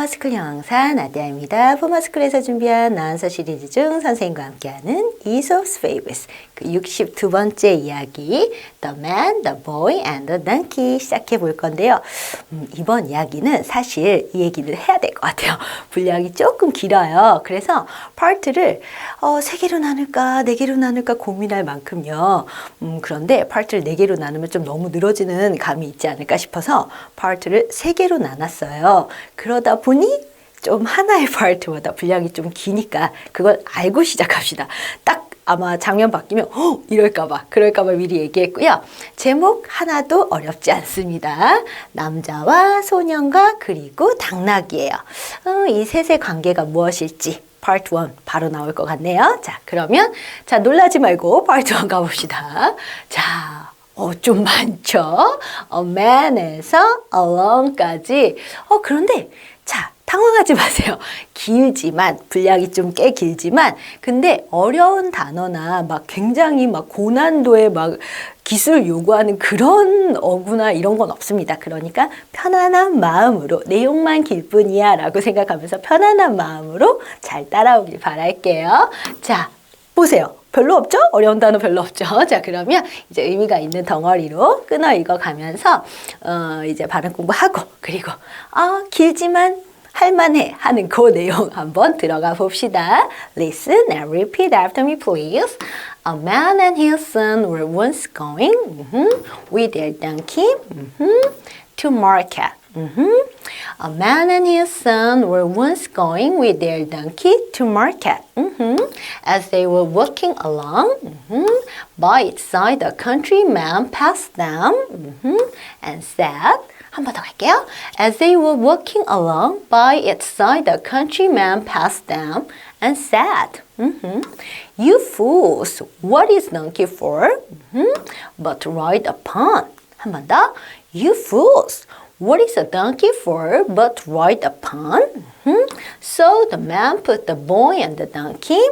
포마스쿨 영어사 나디아입니다. 포마스쿨에서 준비한 나은서 시리즈 중 선생님과 함께하는 Aesop's Fables 그 62번째 이야기 The Man, the Boy and the Donkey 시작해 볼 건데요. 이번 이야기는 사실 이 얘기를 해야 될 것 같아요. 분량이 조금 길어요. 그래서 파트를 3개로 나눌까 4개로 나눌까 고민할 만큼요. 그런데 파트를 4개로 나누면 좀 너무 늘어지는 감이 있지 않을까 싶어서 파트를 3개로 나눴어요. 그러다 보니 좀 하나의 파트마다 분량이 좀 기니까 그걸 알고 시작합시다. 딱 아마 장면 바뀌면 이럴까봐 그럴까봐 미리 얘기했고요. 제목 하나도 어렵지 않습니다. 남자와 소년과 그리고 당나귀예요. 이 셋의 관계가 무엇일지 파트 1 바로 나올 것 같네요. 자, 그러면 자 놀라지 말고 파트 1 가봅시다. 자, 좀 많죠? A man에서 alone까지. 그런데 자, 당황하지 마세요. 길지만 분량이 좀 꽤 길지만 근데 어려운 단어나 막 굉장히 막 고난도의 막 기술 요구하는 그런 어구나 이런 건 없습니다. 그러니까 편안한 마음으로 내용만 길 뿐이야 라고 생각하면서 편안한 마음으로 잘 따라오길 바랄게요. 자, 보세요. 별로 없죠? 어려운 단어 별로 없죠? 자, 그러면 이제 의미가 있는 덩어리로 끊어 읽어가면서 이제 발음 공부하고 그리고 길지만 할만해 하는 그 내용 한번 들어가 봅시다. Listen and repeat after me, please. A man and his son were once going with their donkey to market. A man and his son were once going with their donkey to market. As they were walking along, by its side a countryman passed them and said, 한 번 더 갈게요. As they were walking along, by its side a countryman passed them and said, You fools, what is donkey for? But to ride upon. 한 번 더. You fools, what is a donkey for but to ride upon? So the man put the boy and the donkey,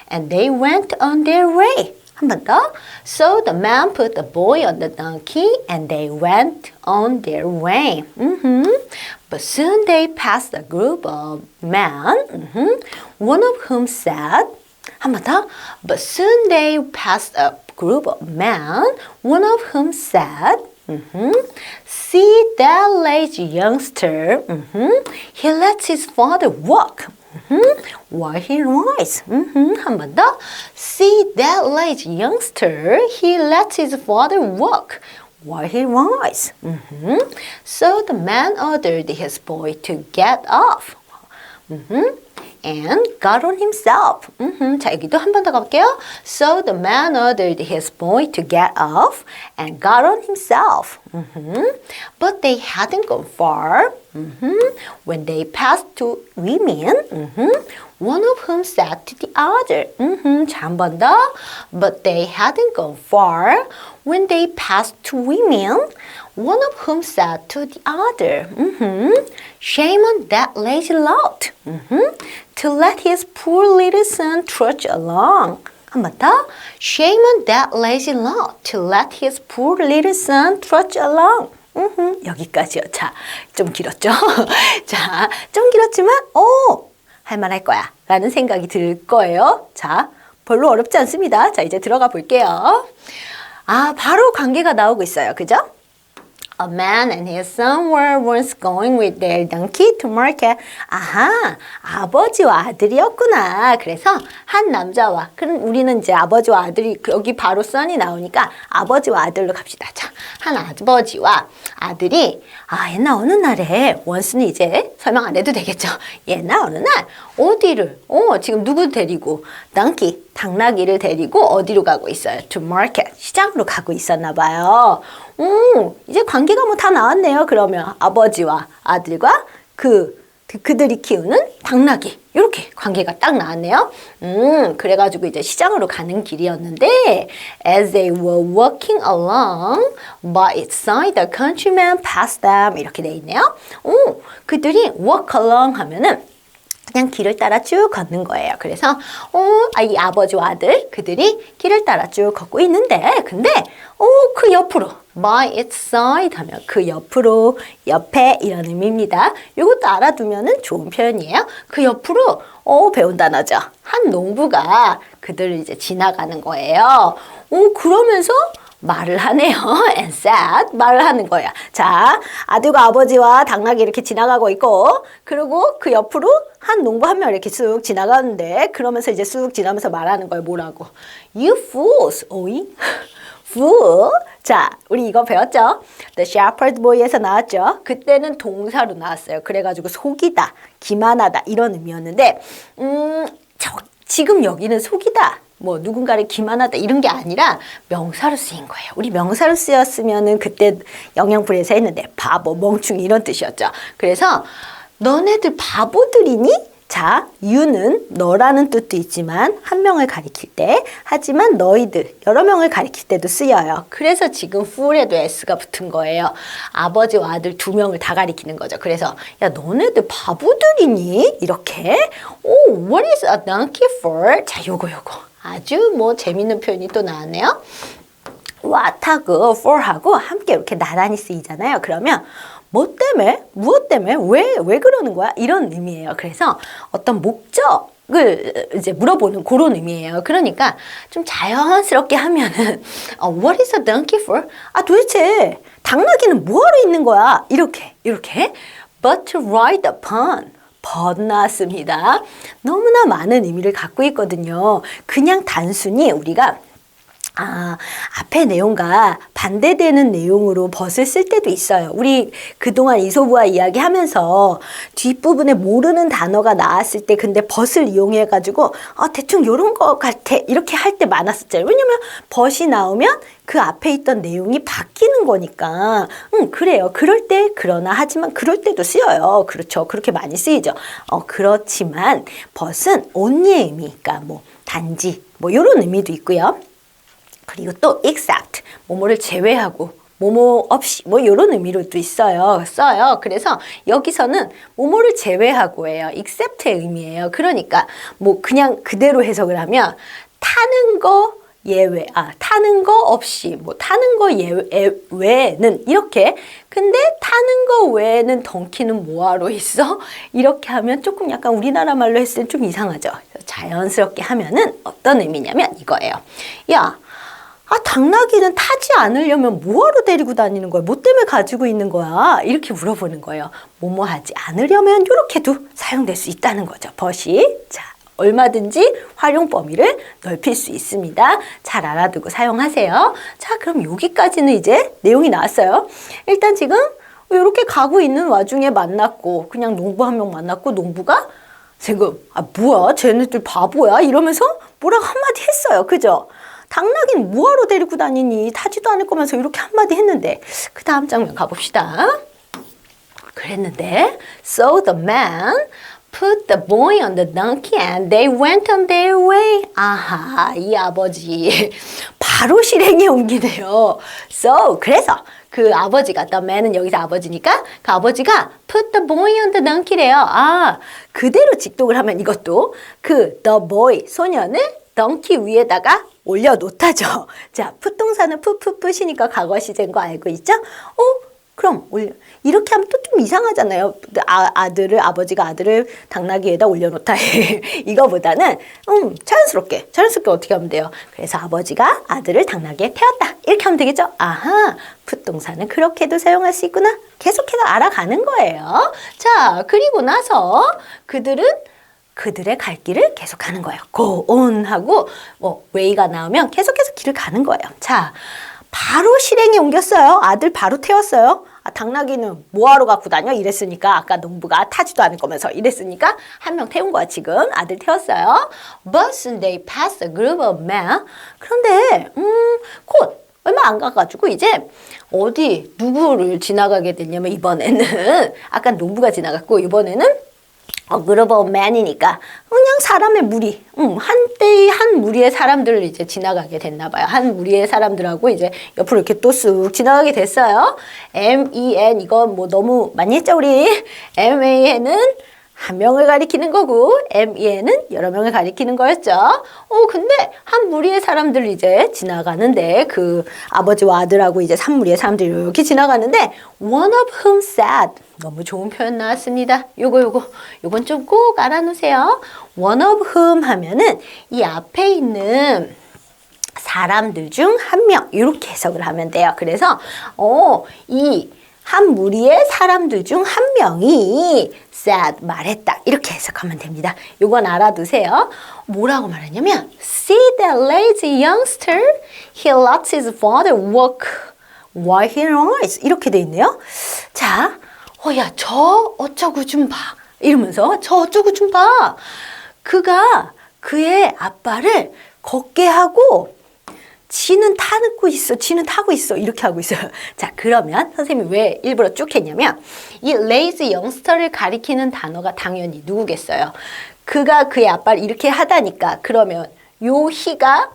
and they went on their way. 한 번 더. So the man put the boy on the donkey, and they went on their way. But soon they passed a group of men, one of whom said, 한 번 더. But soon they passed a group of men, one of whom said, See that lazy youngster, he lets his father walk while he rides. 한 번 더. See that lazy youngster, he lets his father walk while he rides. So the man ordered his boy to get off. And got on himself. 자, 여기도 한 번 더 가볼게요. So the man ordered his boy to get off and got on himself. But they hadn't gone far when they passed two women, one of whom said to the other. 자, 한 번 더. But they hadn't gone far when they passed two women, one of whom said to the other, Shame on that lazy lot, to let his poor little son trudge along. 한 번 더. Shame on that lazy lot, to let his poor little son trudge along. 여기까지요. 자, 좀 길었죠? 자, 좀 길었지만, 할만할 거야. 라는 생각이 들 거예요. 자, 별로 어렵지 않습니다. 자, 이제 들어가 볼게요. 바로 관계가 나오고 있어요. 그죠? A man and his son were once going with their donkey to market. 아하, 아버지와 아들이었구나. 그래서 한 남자와, 그럼 우리는 이제 아버지와 아들이 여기 바로 son이 나오니까 아버지와 아들로 갑시다. 자, 한 아버지와 아들이 옛날 어느 날에 once는 이제 설명 안 해도 되겠죠. 옛날 어느 날 어디를 지금 누구 데리고 donkey 당나귀를 데리고 어디로 가고 있어요? To market 시장으로 가고 있었나 봐요. 이제 관계가 뭐 다 나왔네요. 그러면 아버지와 아들과 그들이 키우는 당나귀 이렇게 관계가 딱 나왔네요. 그래가지고 이제 시장으로 가는 길이었는데 As they were walking along, by its side the countryman passed them 이렇게 돼 있네요. 그들이 walk along 하면은 그냥 길을 따라 쭉 걷는 거예요. 그래서 이 아버지와 아들 그들이 길을 따라 쭉 걷고 있는데 근데 그 옆으로 by its side 하면 그 옆으로, 옆에 이런 의미입니다. 이것도 알아두면은 좋은 표현이에요. 그 옆으로 배운 단어죠. 한 농부가 그들을 이제 지나가는 거예요. 그러면서 말을 하네요. and said 말을 하는 거예요. 자, 아들과 아버지와 당나귀 이렇게 지나가고 있고, 그리고 그 옆으로 한 농부 한 명 이렇게 쑥 지나가는데, 그러면서 이제 쑥 지나면서 말하는 거예요. 뭐라고? You fools, 오잉? fool. 자, 우리 이거 배웠죠? The shepherd boy에서 나왔죠? 그때는 동사로 나왔어요. 그래가지고 속이다, 기만하다 이런 의미였는데, 지금 여기는 속이다, 뭐 누군가를 기만하다 이런 게 아니라 명사로 쓰인 거예요. 우리 명사로 쓰였으면은 그때 영영풀이에서 했는데 바보, 멍충이 이런 뜻이었죠. 그래서 너네들 바보들이니? 자, you는 너라는 뜻도 있지만 한 명을 가리킬 때, 하지만 너희들 여러 명을 가리킬 때도 쓰여요. 그래서 지금 fool에도 s가 붙은 거예요. 아버지와 아들 두 명을 다 가리키는 거죠. 그래서 야, 너네들 바보들이니? 이렇게. What is a donkey for? 자, 요거 아주 뭐 재밌는 표현이 또 나왔네요. what하고 for하고 함께 이렇게 나란히 쓰이잖아요. 그러면 뭐 때문에? 무엇 때문에? 왜 그러는 거야? 이런 의미예요. 그래서 어떤 목적을 이제 물어보는 그런 의미예요. 그러니까 좀 자연스럽게 하면은 What is a donkey for? 도대체 당나귀는 뭐하러 있는 거야? 이렇게 But to ride upon. but 나왔습니다. 너무나 많은 의미를 갖고 있거든요. 그냥 단순히 우리가 앞의 내용과 반대되는 내용으로 벗을 쓸 때도 있어요. 우리 그동안 이솝우화 이야기하면서 뒷부분에 모르는 단어가 나왔을 때 근데 벗을 이용해가지고 대충 요런 거 같아 이렇게 할 때 많았었잖아요. 왜냐면 벗이 나오면 그 앞에 있던 내용이 바뀌는 거니까 그래요. 그럴 때 그러나 하지만 그럴 때도 쓰여요. 그렇죠. 그렇게 많이 쓰이죠. 그렇지만 벗은 only의 의미, 그러니까 뭐 단지 뭐 요런 의미도 있고요. 그리고 또 except, 뭐뭐를 제외하고, 뭐뭐 없이, 뭐 이런 의미로도 써요. 그래서 여기서는 뭐뭐를 제외하고예요. except의 의미예요. 그러니까 뭐 그냥 그대로 해석을 하면 타는 거 예외, 타는 거 없이, 뭐 타는 거 외에는 이렇게. 근데 타는 거 외에는 덩키는 뭐하러 있어? 이렇게 하면 조금 약간 우리나라 말로 했을 때 좀 이상하죠. 자연스럽게 하면은 어떤 의미냐면 이거예요. 야, 당나귀는 타지 않으려면 뭐하러 데리고 다니는 거야? 뭐 때문에 가지고 있는 거야? 이렇게 물어보는 거예요. 뭐뭐 하지 않으려면 이렇게도 사용될 수 있다는 거죠. 벗이. 자, 얼마든지 활용 범위를 넓힐 수 있습니다. 잘 알아두고 사용하세요. 자, 그럼 여기까지는 이제 내용이 나왔어요. 일단 지금 이렇게 가고 있는 와중에 만났고, 그냥 농부 한 명 만났고, 농부가 지금 뭐야? 쟤네들 바보야? 이러면서 뭐라고 한마디 했어요. 그죠? 당나귀는 뭐하러 데리고 다니니? 타지도 않을 거면서 이렇게 한마디 했는데, 그 다음 장면 가봅시다. 그랬는데 So the man put the boy on the donkey and they went on their way. 아하, 이 아버지 바로 실행에 옮기네요. So, 그래서 그 아버지가, the man은 여기서 아버지니까 그 아버지가 put the boy on the donkey래요. 그대로 직독을 하면 이것도 그 the boy, 소년을 donkey 위에다가 올려놓다죠. 자, 풋동사는 풋풋풋이니까 과거 시제인 거 알고 있죠? 그럼 이렇게 하면 또 좀 이상하잖아요. 아버지가 아들을 당나귀에다 올려놓다. 이거보다는 자연스럽게 어떻게 하면 돼요? 그래서 아버지가 아들을 당나귀에 태웠다. 이렇게 하면 되겠죠? 아하, 풋동사는 그렇게도 사용할 수 있구나. 계속해서 알아가는 거예요. 자, 그리고 나서 그들의 갈 길을 계속 가는 거예요. go on 하고 way가 나오면 계속해서 길을 가는 거예요. 자, 바로 실행에 옮겼어요. 아들 바로 태웠어요. 당나귀는 뭐하러 갖고 다녀? 이랬으니까 아까 농부가 타지도 않을 거면서 이랬으니까 한 명 태운 거야. 지금 아들 태웠어요. But soon they passed a group of men. 그런데 곧 얼마 안 가가지고 이제 누구를 지나가게 됐냐면 이번에는 아까 농부가 지나갔고 이번에는 group of men이니까 그냥 사람의 무리, 한때의 한 무리의 사람들을 이제 지나가게 됐나 봐요. 한 무리의 사람들하고 이제 옆으로 이렇게 또 쑥 지나가게 됐어요. M-E-N 이거 뭐 너무 많이 했죠 우리? M-A-N은 한 명을 가리키는 거고 MEN은 여러 명을 가리키는 거였죠. 근데 한 무리의 사람들 이제 지나가는데 그 아버지와 아들하고 이제 3무리의 사람들이 이렇게 지나가는데 one of whom said 너무 좋은 표현 나왔습니다. 요건 좀 꼭 알아놓으세요. one of whom 하면은 이 앞에 있는 사람들 중 한 명 이렇게 해석을 하면 돼요. 그래서 이 한 무리의 사람들 중 한 명이 said 말했다 이렇게 해석하면 됩니다. 요건 알아두세요. 뭐라고 말했냐면 See that lazy youngster? He lets his father work while he writes 이렇게 돼 있네요. 자, 야, 저 어쩌고 좀 봐. 이러면서 저 어쩌고 좀 봐. 그가 그의 아빠를 걷게 하고 지는 타고 있어. 이렇게 하고 있어요. 자, 그러면 선생님이 왜 일부러 쭉 했냐면 이 lazy youngster를 가리키는 단어가 당연히 누구겠어요? 그가 그의 아빠를 이렇게 하다니까 그러면 요 he가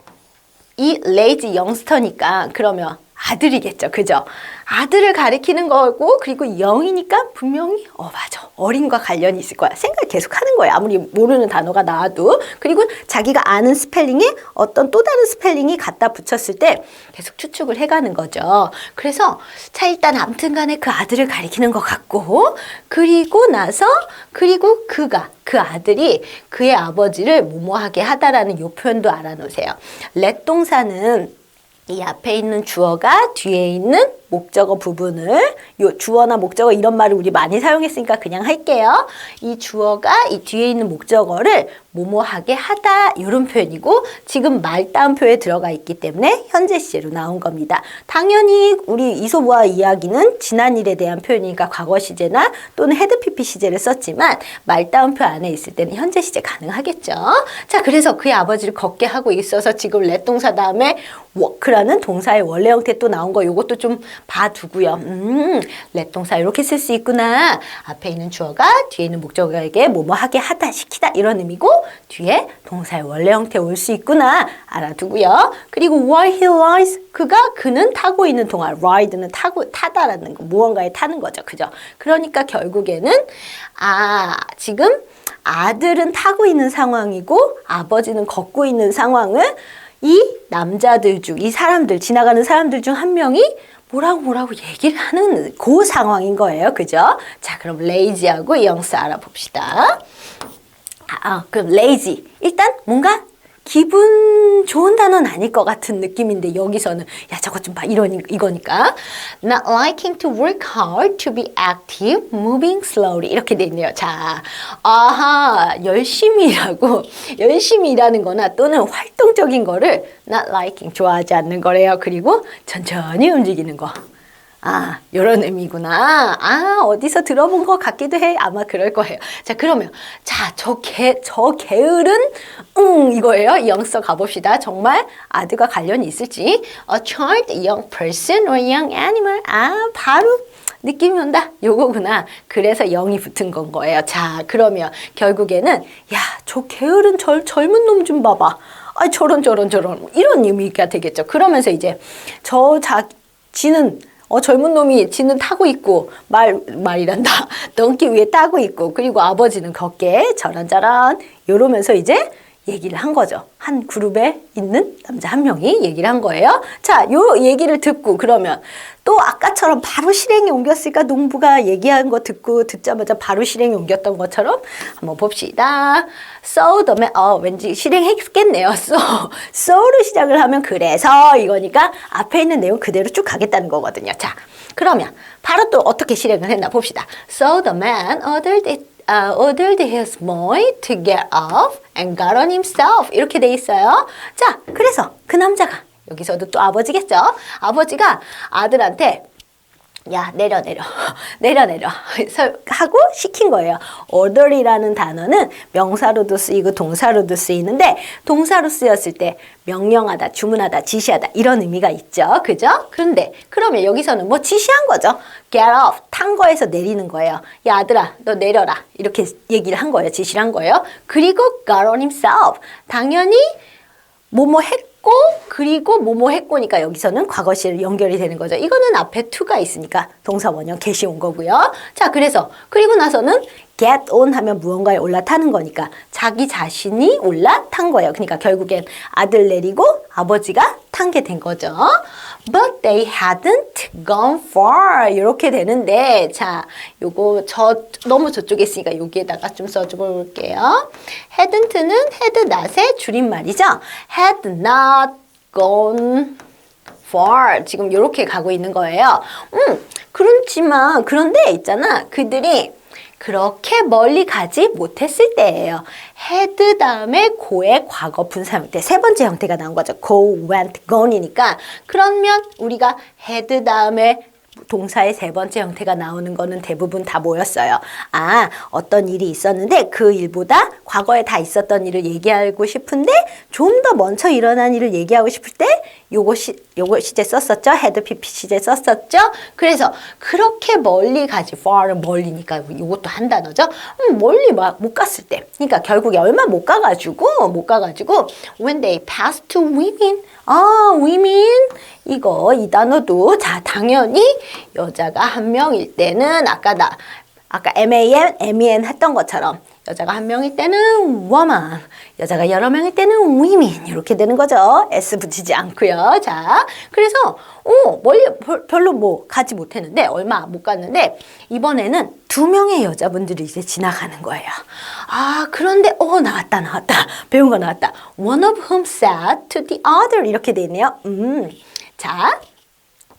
이 lazy youngster니까 그러면 아들이겠죠. 그죠? 아들을 가리키는 거고 그리고 영이니까 분명히 맞아. 어린과 관련이 있을 거야. 생각 계속 하는 거예요. 아무리 모르는 단어가 나와도. 그리고 자기가 아는 스펠링에 어떤 또 다른 스펠링이 갖다 붙였을 때 계속 추측을 해가는 거죠. 그래서 일단 아무튼 간에 그 아들을 가리키는 것 같고 그리고 나서 그 아들이 그의 아버지를 뭐뭐하게 하다라는 요 표현도 알아놓으세요. let 동사는 이 앞에 있는 주어가 뒤에 있는 목적어 부분을 요 주어나 목적어 이런 말을 우리 많이 사용했으니까 그냥 할게요. 이 주어가 이 뒤에 있는 목적어를 뭐뭐하게 하다 이런 표현이고 지금 말다음표에 들어가 있기 때문에 현재 시제로 나온 겁니다. 당연히 우리 이소부화 이야기는 지난 일에 대한 표현이니까 과거 시제나 또는 헤드 PP 시제를 썼지만 말다음표 안에 있을 때는 현재 시제 가능하겠죠. 자, 그래서 그의 아버지를 걷게 하고 있어서 지금 let 동사 다음에 work라는 동사의 원래 형태 또 나온 거 요것도 좀 봐두고요. let 동사 이렇게 쓸 수 있구나. 앞에 있는 주어가 뒤에 있는 목적어에게 뭐뭐하게 하다, 시키다 이런 의미고 뒤에 동사의 원래 형태 올 수 있구나. 알아두고요. 그리고 while he rides 그는 타고 있는 동안 ride는 타다라는 거 무언가에 타는 거죠. 그죠? 그러니까 결국에는 지금 아들은 타고 있는 상황이고 아버지는 걷고 있는 상황을 이 남자들 중, 이 사람들, 지나가는 사람들 중 한 명이 뭐라고 얘기를 하는 그 상황인 거예요. 그죠? 자, 그럼 lazy하고 youngster 알아봅시다. 그럼 lazy. 일단 뭔가 기분 좋은 단어는 아닐 것 같은 느낌인데 여기서는 야 저것 좀 봐 이거니까 not liking to work hard, to be active, moving slowly 이렇게 돼 있네요. 자, 열심히 일하는 거나 또는 활동적인 거를 not liking 좋아하지 않는 거래요. 그리고 천천히 움직이는 거. 요런 의미구나. 어디서 들어본 것 같기도 해. 아마 그럴 거예요. 자, 그러면, 저 게으른, 이거예요. 영서 가봅시다. 정말 아들과 관련이 있을지. A child, a young person, or a young animal. 바로 느낌이 온다. 요거구나. 그래서 영이 붙은 건 거예요. 자, 그러면 결국에는, 저 게으른 젊은 놈 좀 봐봐. 저런. 이런 의미가 되겠죠. 그러면서 이제, 지는, 젊은 놈이 지는 타고 있고 말이란다. 덩키 위에 타고 있고 그리고 아버지는 걷게 저런저런 이러면서 이제 얘기를 한 거죠. 한 그룹에 있는 남자 한 명이 얘기를 한 거예요. 자, 요 얘기를 듣고 그러면 또 아까처럼 바로 실행에 옮겼으니까 농부가 얘기한 거 듣자마자 바로 실행에 옮겼던 것처럼 한번 봅시다. So the man, 왠지 실행했겠네요. so로 시작을 하면 그래서 이거니까 앞에 있는 내용 그대로 쭉 가겠다는 거거든요. 자, 그러면 바로 또 어떻게 실행을 했나 봅시다. So the man ordered his boy to get off and got on himself. 이렇게 돼 있어요. 자, 그래서 그 남자가 여기서도 또 아버지겠죠. 아버지가 아들한테 야 내려 하고 시킨 거예요. order이라는 단어는 명사로도 쓰이고 동사로도 쓰이는데 동사로 쓰였을 때 명령하다, 주문하다, 지시하다 이런 의미가 있죠. 그죠? 그런데 그러면 여기서는 뭐 지시한 거죠. get off, 탄 거에서 내리는 거예요. 야 아들아 너 내려라 이렇게 얘기를 한 거예요. 지시를 한 거예요. 그리고 got on himself, 당연히 뭐뭐 했고 했고 그리고 뭐뭐 했고니까 여기서는 과거시를 연결이 되는 거죠. 이거는 앞에 to가 있으니까 동사 원형 get이 온 거고요. 자, 그래서 그리고 나서는 get on 하면 무언가에 올라타는 거니까 자기 자신이 올라탄 거예요. 그러니까 결국엔 아들 내리고 아버지가 탄 게 된 거죠. But they hadn't gone far. 이렇게 되는데, 자, 요거 너무 저쪽에 있으니까 여기에다가 좀 써줘 볼게요. hadn't는 had not의 줄임말이죠. had not gone far. 지금 이렇게 가고 있는 거예요. 그렇지만, 그런데 있잖아. 그들이 그렇게 멀리 가지 못했을 때예요. had 다음에 go의 과거 분사 형태, 세 번째 형태가 나온 거죠. go, went, gone이니까 그러면 우리가 had 다음에 동사의 세 번째 형태가 나오는 거는 대부분 다 뭐였어요? 아, 어떤 일이 있었는데 그 일보다 과거에 다 있었던 일을 얘기하고 싶은데 좀 더 먼저 일어난 일을 얘기하고 싶을 때 요거 시제 썼었죠? had pp 시제 썼었죠? 그래서 그렇게 멀리 가지, far는 멀리니까 요것도 한 단어죠? 멀리 못 갔을 때. 그러니까 결국에 얼마 못 가가지고 when they passed to women. women 이 단어도 자 당연히 여자가 한 명일 때는 아까 MEN 했던 것처럼 여자가 한 명일 때는 woman, 여자가 여러 명일 때는 women 이렇게 되는 거죠. S 붙이지 않고요. 자, 그래서 멀리 별로 뭐 가지 못했는데 얼마 못 갔는데 이번에는 2명의 여자분들이 이제 지나가는 거예요. 그런데 나왔다. 배운 거 나왔다. One of whom said to the other 이렇게 돼 있네요. 자,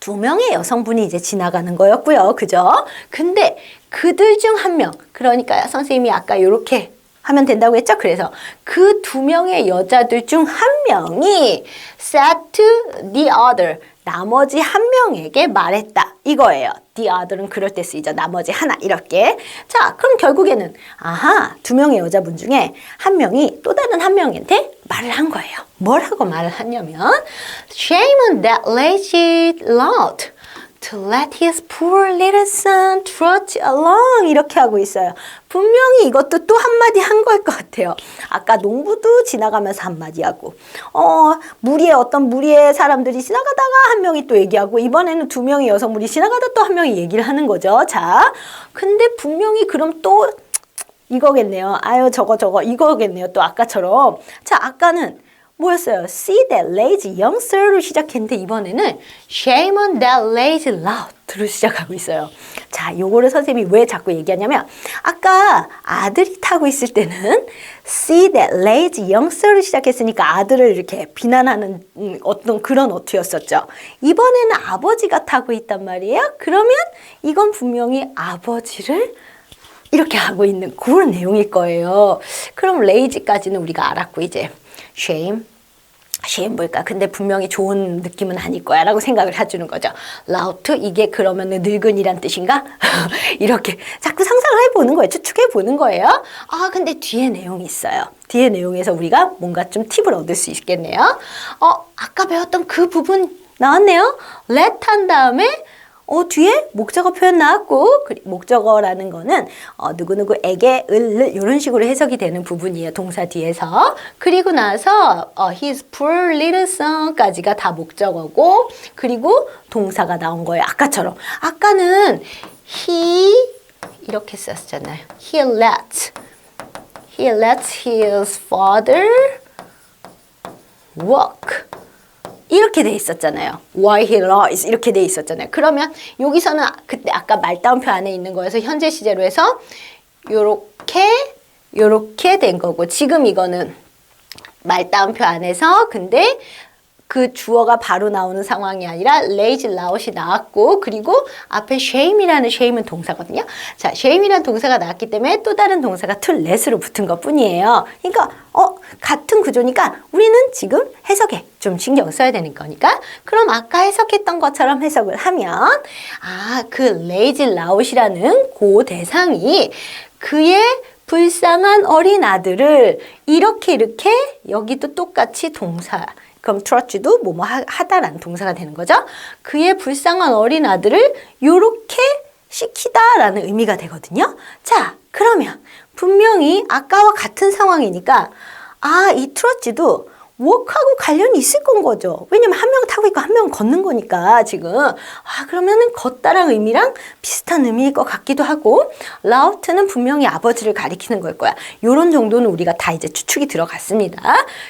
2명의 여성분이 이제 지나가는 거였고요. 그죠? 근데 그들 중 한 명, 그러니까 선생님이 아까 이렇게 하면 된다고 했죠? 그래서 그 2명의 여자들 중 한 명이 said to the other, 나머지 한 명에게 말했다. 이거예요. the other는 그럴 때 쓰이죠. 나머지 하나 이렇게. 자, 그럼 결국에는 2명의 여자분 중에 한 명이 또 다른 한 명한테 말을 한 거예요. 뭘 하고 말을 하냐면 Shame on that lazy lot to let his poor little son trudge along 이렇게 하고 있어요. 분명히 이것도 또 한마디 한 걸 것 같아요. 아까 농부도 지나가면서 한마디 하고 어떤 무리의 사람들이 지나가다가 한 명이 또 얘기하고 이번에는 2명의 여성분이 지나가다 또 한 명이 얘기를 하는 거죠. 자, 근데 분명히 그럼 또 이거겠네요. 저거 이거겠네요. 또 아까처럼. 자, 아까는 뭐였어요? See that lazy youngster로 시작했는데 이번에는 shame on that lazy lout로 시작하고 있어요. 자, 요거를 선생님이 왜 자꾸 얘기하냐면 아까 아들이 타고 있을 때는 see that lazy youngster로 시작했으니까 아들을 이렇게 비난하는 어떤 그런 어투였었죠. 이번에는 아버지가 타고 있단 말이에요. 그러면 이건 분명히 아버지를 이렇게 하고 있는 그런 내용일 거예요. 그럼 lazy까지는 우리가 알았고 이제 shame 뭘까? 근데 분명히 좋은 느낌은 아닐 거야 라고 생각을 해주는 거죠. lout, 이게 그러면은 늙은이란 뜻인가? 이렇게 자꾸 상상을 해보는 거예요. 추측해보는 거예요. 근데 뒤에 내용이 있어요. 뒤에 내용에서 우리가 뭔가 좀 팁을 얻을 수 있겠네요. 아까 배웠던 그 부분 나왔네요. let 한 다음에 뒤에 목적어 표현 나왔고 목적어라는 거는 누구누구에게 이런 식으로 해석이 되는 부분이에요. 동사 뒤에서. 그리고 나서 his poor little son까지가 다 목적어고 그리고 동사가 나온 거예요. 아까처럼. 아까는 he 이렇게 썼잖아요. He lets his father work. 이렇게 돼 있었잖아요. Why he lies 이렇게 돼 있었잖아요. 그러면 여기서는 그때 아까 말다운표 안에 있는 거에서 현재 시제로 해서 요렇게 된 거고 지금 이거는 말다운표 안에서 근데 그 주어가 바로 나오는 상황이 아니라 lazy lout이 나왔고 그리고 앞에 shame이라는 shame은 동사거든요. 자, shame이라는 동사가 나왔기 때문에 또 다른 동사가 to let으로 붙은 것 뿐이에요. 그러니까 같은 구조니까 우리는 지금 해석에 좀 신경 써야 되는 거니까 그럼 아까 해석했던 것처럼 해석을 하면 그 lazy lout이라는 그 대상이 그의 불쌍한 어린 아들을 이렇게 여기도 똑같이 동사 그럼 trudge도 뭐뭐 하다라는 동사가 되는 거죠. 그의 불쌍한 어린 아들을 요렇게 시키다라는 의미가 되거든요. 자, 그러면 분명히 아까와 같은 상황이니까 이 trudge도 walk하고 관련이 있을 건 거죠. 왜냐면 한 명 타고 있고 한 명 걷는 거니까 지금. 그러면은 걷다랑 의미랑 비슷한 의미일 것 같기도 하고 lou드는 분명히 아버지를 가리키는 걸 거야. 요런 정도는 우리가 다 이제 추측이 들어갔습니다.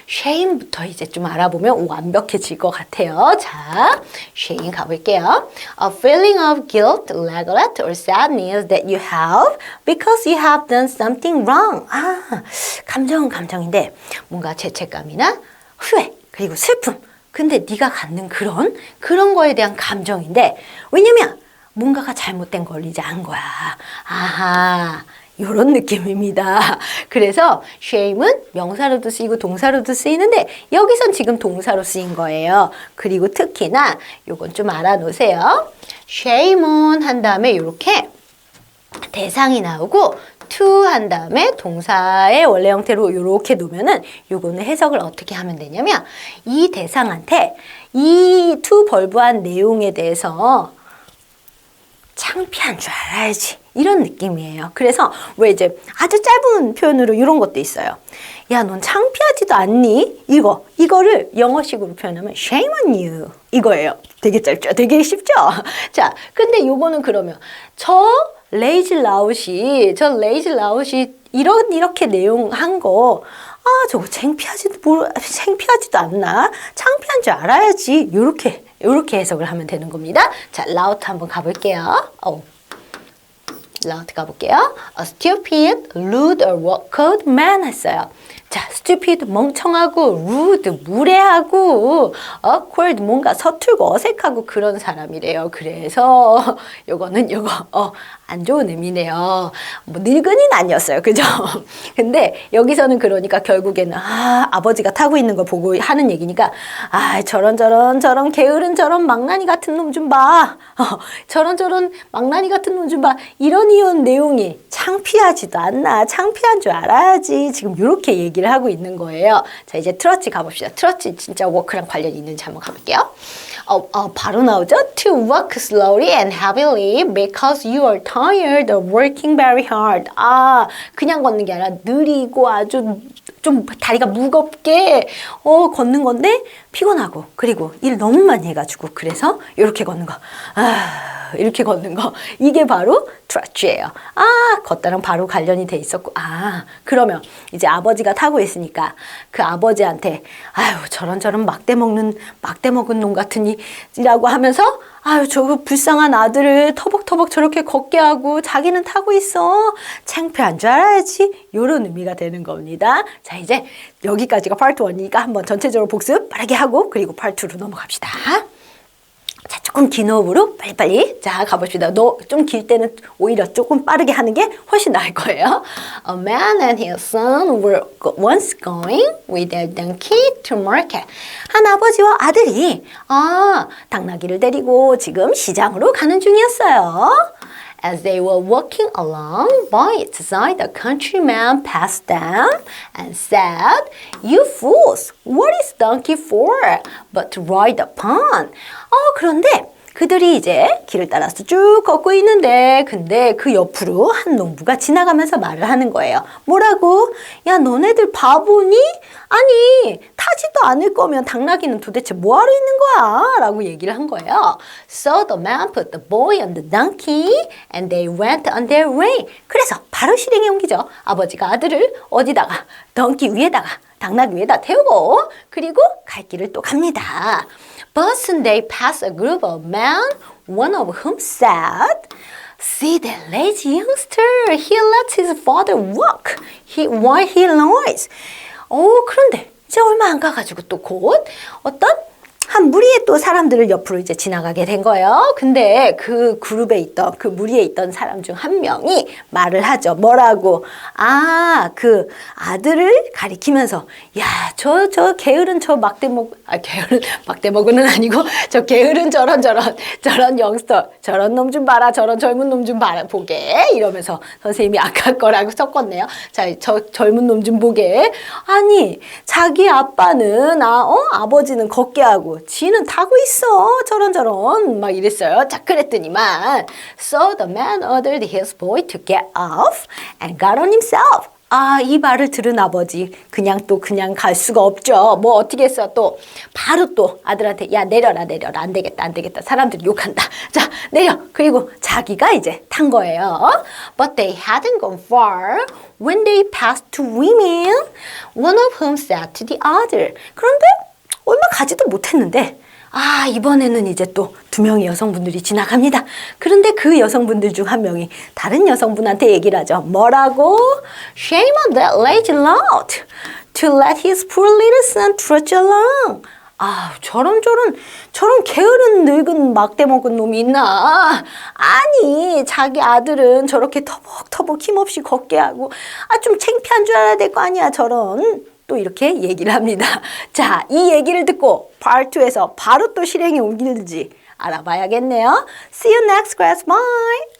shame부터 이제 좀 알아보면 완벽해질 것 같아요. 자, shame 가볼게요. A feeling of guilt, regret, or sadness that you have because you have done something wrong. 감정인데 뭔가 죄책감이나 후회 그리고 슬픔. 근데 네가 갖는 그런 거에 대한 감정인데 왜냐면 뭔가가 잘못된 걸 이제 안 거야. 요런 느낌입니다. 그래서 shame은 명사로도 쓰이고 동사로도 쓰이는데 여기선 지금 동사로 쓰인 거예요. 그리고 특히나 요건 좀 알아놓으세요. shame on 한 다음에 요렇게 대상이 나오고 to 한 다음에 동사의 원래 형태로 이렇게 놓으면은 요거는 해석을 어떻게 하면 되냐면 이 대상한테 이 to 벌브한 내용에 대해서 창피한 줄 알아야지 이런 느낌이에요. 그래서 왜 이제 아주 짧은 표현으로 이런 것도 있어요. 야, 넌 창피하지도 않니? 이거를 영어식으로 표현하면 shame on you 이거예요. 되게 짧죠? 되게 쉽죠? 자, 근데 요거는 그러면 저 레이지 라웃이 이렇게 내용 한 거 저거 창피하지도 않나? 창피한 줄 알아야지. 요렇게 해석을 하면 되는 겁니다. 자, 라우트 한번 가볼게요. 라우트 가볼게요. A stupid, rude or awkward man 했어요. 자, stupid 멍청하고 rude 무례하고 awkward 뭔가 서툴고 어색하고 그런 사람이래요. 그래서 요거는 안 좋은 의미네요. 뭐 늙은이는 아니었어요. 그죠? 근데 여기서는 그러니까 결국에는 아버지가 타고 있는 거 보고 하는 얘기니까 저런 게으른 저런 망나니 같은 놈 좀 봐. 저런 망나니 같은 놈 좀 봐. 이런 내용이 창피하지도 않나. 창피한 줄 알아야지. 지금 이렇게 얘기를 하고 있는 거예요. 자, 이제 트러치 가봅시다. 트러치 진짜 워크랑 관련이 있는지 한번 가볼게요. 바로 나오죠? To walk slowly and heavily because you are tired of working very hard. 그냥 걷는 게 아니라 느리고 아주 좀 다리가 무겁게 걷는 건데 피곤하고 그리고 일 너무 많이 해가지고 그래서 이렇게 걷는 거. 이렇게 걷는 거. 이게 바로 트러치예요. 걷다랑 바로 관련이 돼 있었고. 그러면 이제 아버지가 타고 있으니까 그 아버지한테 저런 막대 먹은 놈 같으니라고 하면서 저거 불쌍한 아들을 터벅터벅 저렇게 걷게 하고 자기는 타고 있어. 창피한 줄 알아야지. 요런 의미가 되는 겁니다. 자, 이제 여기까지가 파트 1이니까 한번 전체적으로 복습 빠르게 하고 그리고 파트 2로 넘어갑시다. 자, 조금 긴 호흡으로 빨리빨리. 자, 가봅시다. 좀 길 때는 오히려 조금 빠르게 하는 게 훨씬 나을 거예요. A man and his son were once going with their donkey to market. 한 아버지와 아들이 당나귀를 데리고 지금 시장으로 가는 중이었어요. As they were walking along by its side, a countryman passed them and said, "You fools, what is donkey for? But to ride upon." 그런데 그들이 이제 길을 따라서 쭉 걷고 있는데 근데 그 옆으로 한 농부가 지나가면서 말을 하는 거예요. 뭐라고? 야, 너네들 바보니? 아니, 타지도 않을 거면 당나귀는 도대체 뭐하러 있는 거야? 라고 얘기를 한 거예요. So the man put the boy on the donkey and they went on their way. 그래서 바로 실행에 옮기죠. 아버지가 아들을 어디다가? 덩키 위에다가, 당나귀 위에다 태우고 그리고 갈 길을 또 갑니다. But soon they passed a group of men, one of whom said, "See that lazy youngster, he lets his father walk while he lies." 그런데 이제 얼마 안 가가지고 또 곧 어떤 한 무리의 또 사람들을 옆으로 이제 지나가게 된 거예요. 근데 그 그룹에 있던 그 무리에 있던 사람 중 한 명이 말을 하죠. 뭐라고? 그 아들을 가리키면서 야, 저 게으른 저 막대먹은 아니고 저 게으른 저런 영스터 저런 놈 좀 봐라. 저런 젊은 놈 좀 봐라 보게 이러면서 선생님이 아까 거라고 섞었네요. 자, 저 젊은 놈 좀 보게. 아니, 자기 아빠는 아버지는 걷게 하고 지는 타고 있어. 저런 막 이랬어요. 자, 그랬더니만 So the man ordered his boy to get off and got on himself. 아, 이 말을 들은 아버지 그냥 갈 수가 없죠. 뭐 어떻게 했어? 또 바로 또 아들한테 야 내려라 안 되겠다 사람들이 욕한다. 자 내려. 그리고 자기가 이제 탄 거예요. But they hadn't gone far when they passed two women, one of whom said to the other. 그런데 얼마 가지도 못했는데 아, 이번에는 이제 또 두 명의 여성분들이 지나갑니다. 그런데 그 여성분들 중 한 명이 다른 여성분한테 얘기를 하죠. 뭐라고? Shame on that lazy lot to let his poor little son trudge along. 아, 저런 게으른 늙은 막대 먹은 놈이 있나? 아니, 자기 아들은 저렇게 터벅터벅 힘없이 걷게 하고 아, 좀 창피한 줄 알아야 될 거 아니야, 저런. 또 이렇게 얘기를 합니다. 자, 이 얘기를 듣고 Part 2에서 바로 또 실행에 옮길지 알아봐야겠네요. See you next class. Bye!